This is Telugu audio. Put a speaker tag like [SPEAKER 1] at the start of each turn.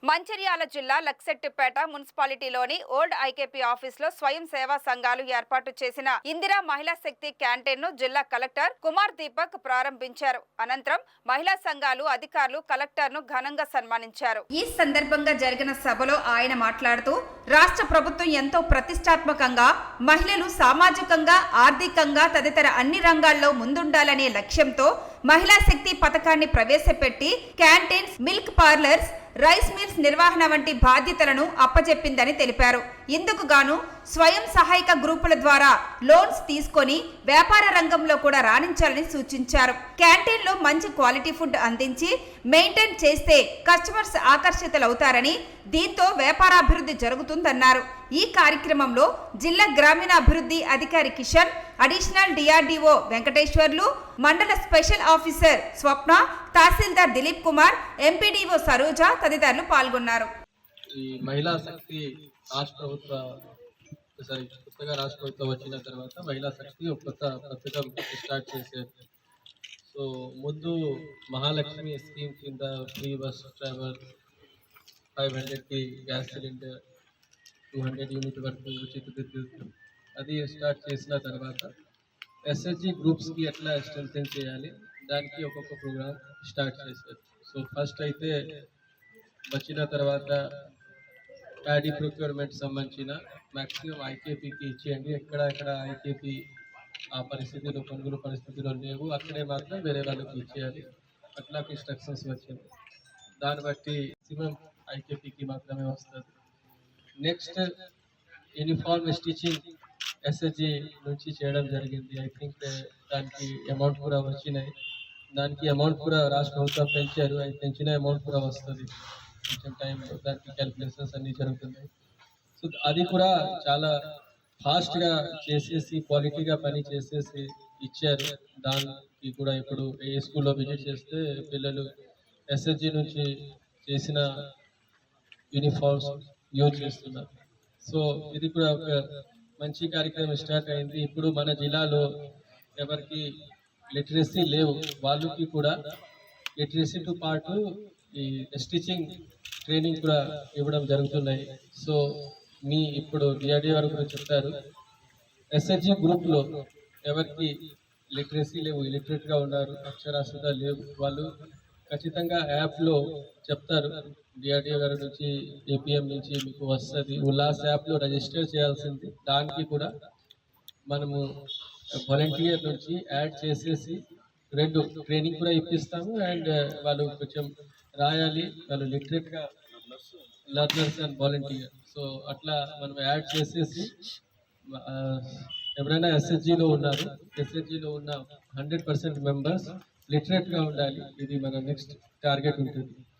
[SPEAKER 1] మంచిర్యాల జిల్లా లక్సెట్టిపేట మున్సిపాలిటీలోని ఓల్డ్ ఐకేపీ ఆఫీసులో స్వయం సేవా సంఘాలు ఏర్పాటు చేసిన ఇందిరా మహిళా శక్తి క్యాంటీన్ ను జిల్లా కలెక్టర్ కుమార్ దీపక్ ప్రారంభించారు. అనంతరం మహిళా సంఘాలు అధికారులు కలెక్టర్ ను ఘనంగా సన్మానించారు. ఈ సందర్భంగా జరిగిన సభలో ఆయన మాట్లాడుతూ రాష్ట్ర ప్రభుత్వం ఎంతో ప్రతిష్టాత్మకంగా మహిళలు సామాజికంగా, ఆర్థికంగా తదితర అన్ని రంగాల్లో ముందుండాలనే లక్ష్యంతో మహిళా శక్తి పథకాన్ని ప్రవేశపెట్టి canteens, milk parlours, rice mills నిర్వహణ వంటి బాధ్యతలను అప్పచెప్పిందని తెలిపారు. ఇందుకు గాను స్వయం సహాయక గ్రూపుల ద్వారా లోన్స్ తీసుకొని వ్యాపార రంగంలో కూడా రాణించాలని సూచించారు. క్యాంటీన్లో మంచి క్వాలిటీ ఫుడ్ అందించి మెయింటైన్ చేస్తే కస్టమర్స్ ఆకర్షితులవుతారని, దీంతో వ్యాపారాభివృద్ధి జరుగుతుందన్నారు. ఈ కార్యక్రమంలో జిల్లా గ్రామీణాభివృద్ధి అధికారి కిషన్, అడిషనల్ డిఆర్డిఓ వెంకటేశ్వర్లు, మండల స్పెషల్ ఆఫీసర్ స్వప్న, తహసీల్దార్ దిలీప్ కుమార్, ఎంపీడీఓ సరోజ తదితరులు పాల్గొన్నారు.
[SPEAKER 2] ఈ మహిళా శక్తి కొత్తగా రాష్ట్ర ప్రభుత్వం వచ్చిన తర్వాత మహిళా శక్తి ఒక కొత్త పథకం స్టార్ట్ చేశారు. సో ముందు మహాలక్ష్మి స్కీమ్ కింద ఫ్రీ బస్ ట్రావెల్, 500కి గ్యాస్ సిలిండర్, 200 యూనిట్ వరకు ఉచిత విద్యుత్ అది స్టార్ట్ చేసిన తర్వాత ఎస్హెచ్జి గ్రూప్స్కి ఎట్లా స్ట్రెంథెన్ చేయాలి దానికి ఒక్కొక్క ప్రోగ్రామ్ స్టార్ట్ చేశారు. సో ఫస్ట్ అయితే వచ్చిన తర్వాత ప్యాడీ ప్రొక్యూర్మెంట్ సంబంధించిన మ్యాక్సిమం ఐకేపీకి ఇచ్చేయండి. ఎక్కడ ఐకేపీ ఆ పరిస్థితులు, కొనుగోలు పరిస్థితులు లేవు, అక్కడే మాత్రం వేరే వాళ్ళకి ఇచ్చేయాలి, అట్లా ఇన్స్ట్రక్షన్స్ వచ్చింది. దాన్ని బట్టి మ్యాక్సిమం ఐకేపీకి మాత్రమే వస్తుంది. నెక్స్ట్ యూనిఫార్మ్ స్టిచింగ్ ఎస్హెచ్జి నుంచి చేయడం జరిగింది. ఐ థింక్ దానికి అమౌంట్ కూడా వచ్చినాయి. దానికి అమౌంట్ కూడా రాష్ట్ర ప్రభుత్వం పెంచారు. అది పెంచిన అమౌంట్ కూడా వస్తుంది. కొంచెం టైంలో దానికి క్యాలిక్యులేషన్స్ అన్నీ జరుగుతున్నాయి. సో అది కూడా చాలా ఫాస్ట్గా చేసేసి క్వాలిటీగా పని చేసేసి ఇచ్చారు. దానికి కూడా ఇప్పుడు ఏ స్కూల్లో విజిట్ చేస్తే పిల్లలు ఎస్హెచ్జి నుంచి చేసిన యూనిఫామ్స్ యూజ్ చేస్తున్నారు. సో ఇది కూడా ఒక మంచి కార్యక్రమం స్టార్ట్ అయింది. ఇప్పుడు మన జిల్లాలో ఎవరికి లిటరసీ లేవు, వాళ్ళకి కూడా లిటరసీతో పాటు ఈ స్టిచింగ్ ట్రైనింగ్ కూడా ఇవ్వడం జరుగుతున్నాయి. సో మీ ఇప్పుడు డిఆర్డీ వారు కూడా చెప్పారు, ఎస్హెచ్జి గ్రూప్లో ఎవరికి లిటరసీ లేవు, ఇలిటరేట్గా ఉన్నారు, అక్షరాస్యత లేవు, వాళ్ళు ఖచ్చితంగా యాప్లో చెప్తారు. డిఆర్డీఓ గారి నుంచి, ఏపీఎం నుంచి మీకు వస్తుంది. ఉల్లాస్ యాప్లో రిజిస్టర్ చేయాల్సింది. దానికి కూడా మనము వాలంటీర్ నుంచి యాడ్ చేసేసి 2 ట్రైనింగ్ కూడా ఇప్పిస్తాము. అండ్ వాళ్ళు కొంచెం రాయాలి, వాళ్ళు లిటరేట్గా లర్నర్స్ అండ్ వాలంటీర్. సో అట్లా మనం యాడ్ చేసేసి ఎవరైనా ఎస్హెచ్జిలో ఉన్నారు, ఎస్హెచ్జిలో ఉన్న 100% మెంబర్స్ లిటరేట్గా ఉండాలి. ఇది మన నెక్స్ట్ టార్గెట్ ఉంటుంది.